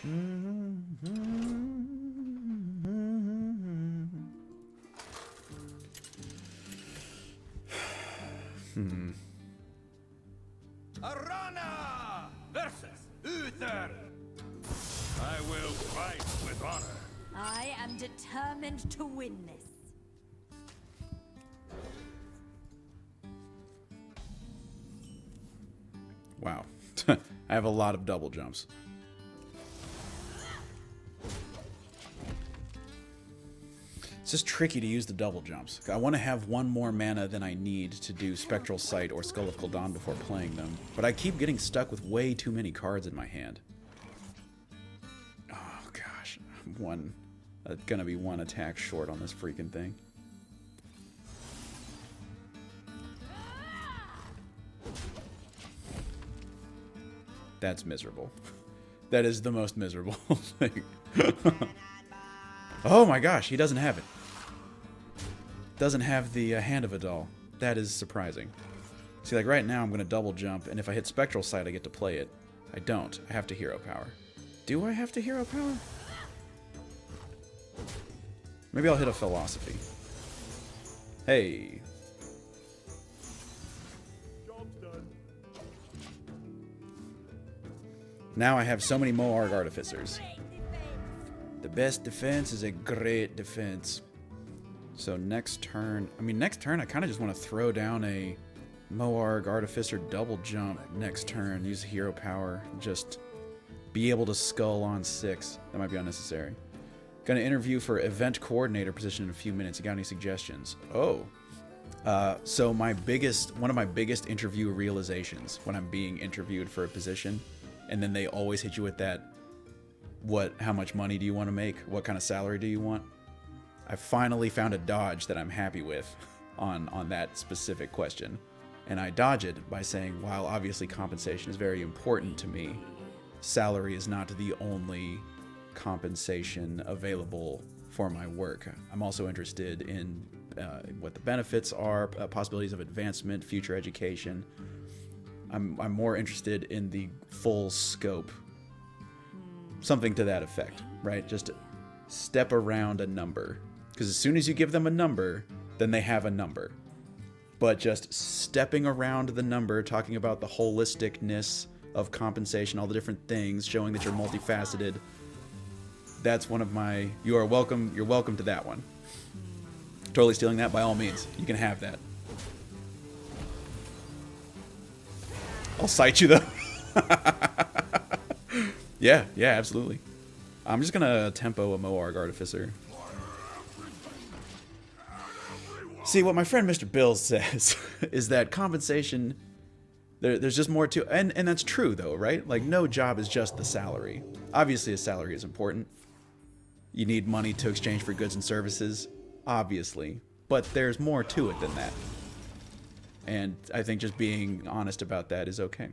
Arana versus Uther. I will fight with honor. I am determined to win this. Wow. I have a lot of double jumps. It's just tricky to use the double jumps. I want to have one more mana than I need to do Spectral Sight or Skull of Gul'dan before playing them, but I keep getting stuck with way too many cards in my hand. Oh gosh, I'm gonna be one attack short on this freaking thing. That's miserable. That is the most miserable thing. Oh my gosh, he doesn't have it. Doesn't have the Hand of a Doll. That is surprising. See, like right now I'm going to double jump, and if I hit Spectral Sight I get to play it. I don't. I have to Hero Power. Do I have to Hero Power? Maybe I'll hit a Philosophy. Hey. Job's done. Now I have so many Moarg Artificers. The best defense is a great defense. So next turn I kind of just want to throw down a Moarg Artificer double jump next turn, use Hero Power, just be able to skull on 6. That might be unnecessary. Gonna interview for event coordinator position in a few minutes. You got any suggestions? Oh. So one of my biggest interview realizations when I'm being interviewed for a position, and then they always hit you with that, how much money do you want to make? What kind of salary do you want? I finally found a dodge that I'm happy with on that specific question. And I dodge it by saying, while obviously compensation is very important to me, salary is not the only compensation available for my work. I'm also interested in what the benefits are, possibilities of advancement, future education. I'm more interested in the full scope. Something to that effect, right? Just step around a number. Because as soon as you give them a number, then they have a number. But just stepping around the number, talking about the holisticness of compensation, all the different things, showing that you're multifaceted, that's one of my... You're welcome to that one. Totally stealing that, by all means. You can have that. I'll cite you, though. Yeah, absolutely. I'm just gonna tempo a Moarg Artificer. See, what my friend Mr. Bills says is that compensation, there's just more to, and that's true though, right? Like, no job is just the salary. Obviously a salary is important. You need money to exchange for goods and services, obviously. But there's more to it than that. And I think just being honest about that is okay.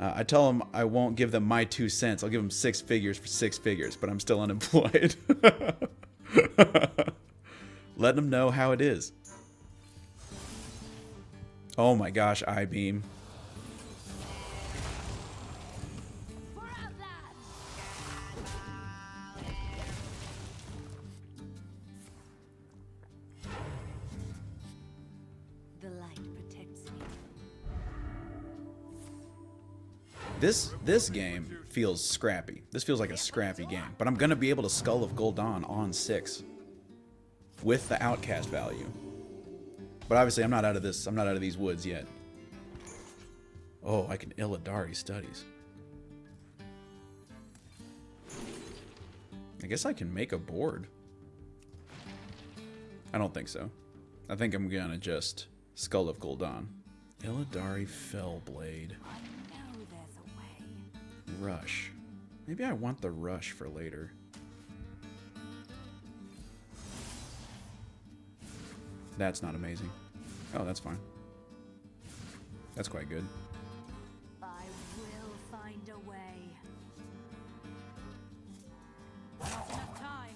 I tell them I won't give them my 2 cents. I'll give them 6 figures for 6 figures, but I'm still unemployed. Let them know how it is. Oh my gosh, I-beam. The light protects me. This game feels scrappy. This feels like a scrappy game. But I'm going to be able to Skull of Gul'dan on 6 with the outcast value. But obviously I'm not out of this. I'm not out of these woods yet. Oh, I can Illidari Studies. I guess I can make a board. I don't think so. I think I'm going to just Skull of Gul'dan. Illidari Fellblade. Rush. Maybe I want the rush for later. That's not amazing. Oh, that's fine. That's quite good. I will find a way. Not enough time.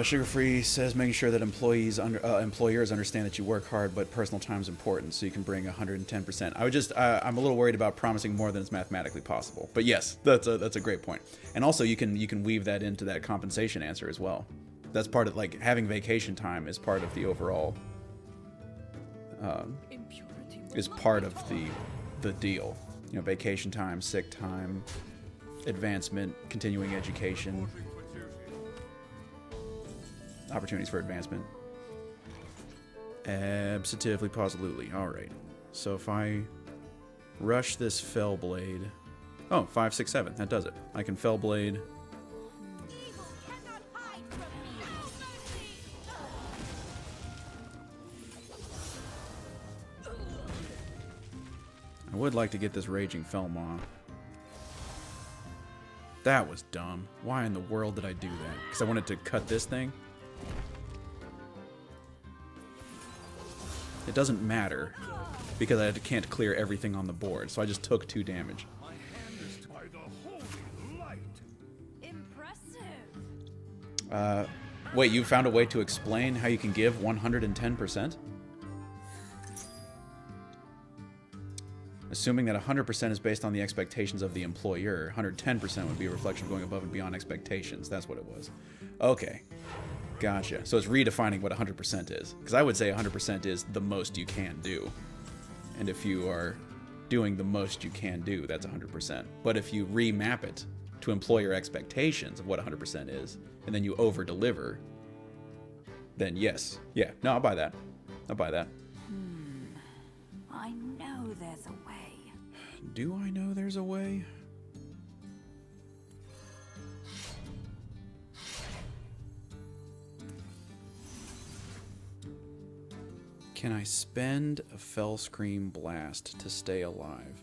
Sugar-free says making sure that employers understand that you work hard, but personal time is important, so you can bring 110%. I'm a little worried about promising more than is mathematically possible. But yes, that's a great point. And also, you can weave that into that compensation answer as well. That's part of, like, having vacation time is part of the overall. Is part of the deal. You know, vacation time, sick time, advancement, continuing education. Opportunities for advancement. Absolutely, positively. Alright. So if I rush this Fell Blade... Oh, 5, 6, 7. That does it. I can Fell Blade... I would like to get this Raging Fellmaw. That was dumb. Why in the world did I do that? Because I wanted to cut this thing? It doesn't matter, because I can't clear everything on the board, so I just took 2 damage. My hand is by the holy light. Impressive. Wait, you found a way to explain how you can give 110%? Assuming that 100% is based on the expectations of the employer, 110% would be a reflection of going above and beyond expectations. That's what it was. Okay. Gotcha. So it's redefining what 100% is. Because I would say 100% is the most you can do. And if you are doing the most you can do, that's 100%. But if you remap it to employer expectations of what 100% is, and then you over-deliver, then yes. Yeah. No, I'll buy that. I'll buy that. I know there's a way. Do I know there's a way? Can I spend a Fell Scream Blast to stay alive?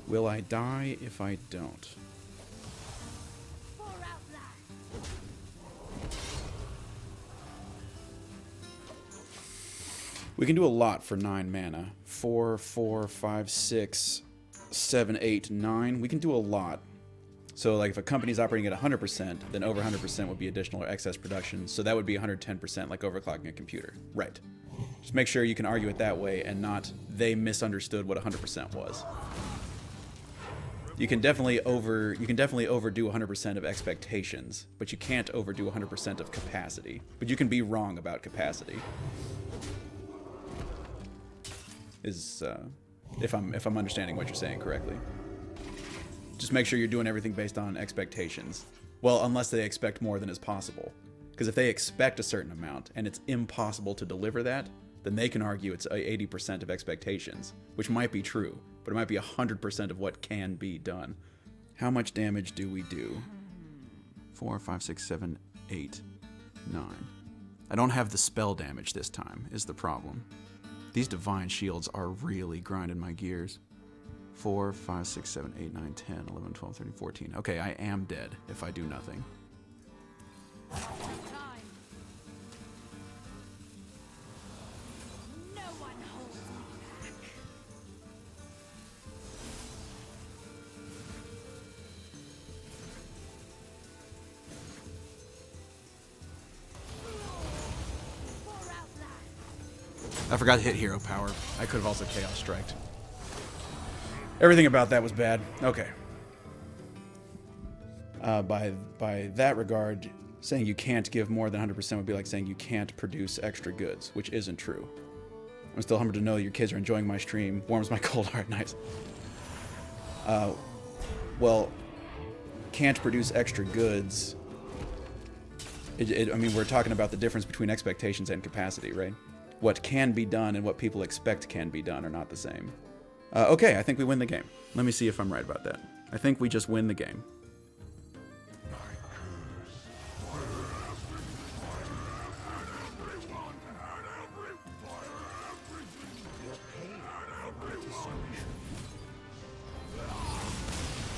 Will I die if I don't? We can do a lot for 9 mana. 4, 4, 5, 6, 7, 8, 9. We can do a lot. So, like, if a company's operating at 100%, then over 100% would be additional or excess production. So that would be 110%, like overclocking a computer. Right. Just make sure you can argue it that way and not they misunderstood what 100% was. You can definitely overdo 100% of expectations, but you can't overdo 100% of capacity. But you can be wrong about capacity. If I'm understanding what you're saying correctly. Just make sure you're doing everything based on expectations. Well, unless they expect more than is possible. Because if they expect a certain amount and it's impossible to deliver that, then they can argue it's 80% of expectations, which might be true, but it might be 100% of what can be done. How much damage do we do? 4, 5, 6, 7, 8, 9. I don't have the spell damage this time, is the problem. These divine shields are really grinding my gears. 4, 5, 6, 7, 8, 9, 10, 11, 12, 13, 14. Okay, I am dead if I do nothing. No one holds me back. I forgot to hit hero power. I could have also chaos striked. Everything about that was bad. Okay. By that regard, saying you can't give more than 100% would be like saying you can't produce extra goods, which isn't true. I'm still humbled to know your kids are enjoying my stream. Warms my cold heart. Nice. Well, can't produce extra goods. I mean, we're talking about the difference between expectations and capacity, right? What can be done and what people expect can be done are not the same. Okay, I think we win the game. Let me see if I'm right about that. I think we just win the game.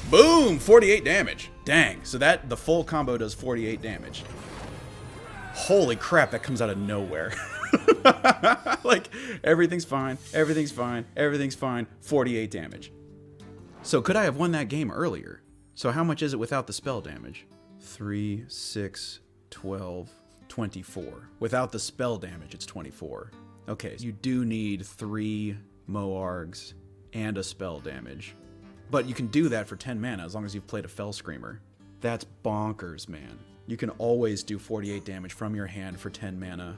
Boom! 48 damage. Dang. So the full combo does 48 damage. Holy crap, that comes out of nowhere. Like, everything's fine, everything's fine, everything's fine. 48 damage. So could I have won that game earlier? So how much is it without the spell damage? 3, 6, 12, 24. Without the spell damage, it's 24. Okay, so you do need 3 Moargs and a spell damage. But you can do that for 10 mana as long as you've played a Fell Screamer. That's bonkers, man. You can always do 48 damage from your hand for 10 mana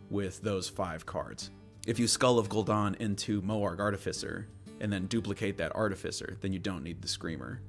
with those 5 cards. If you Skull of Gul'dan into Moarg Artificer and then duplicate that Artificer, then you don't need the Screamer.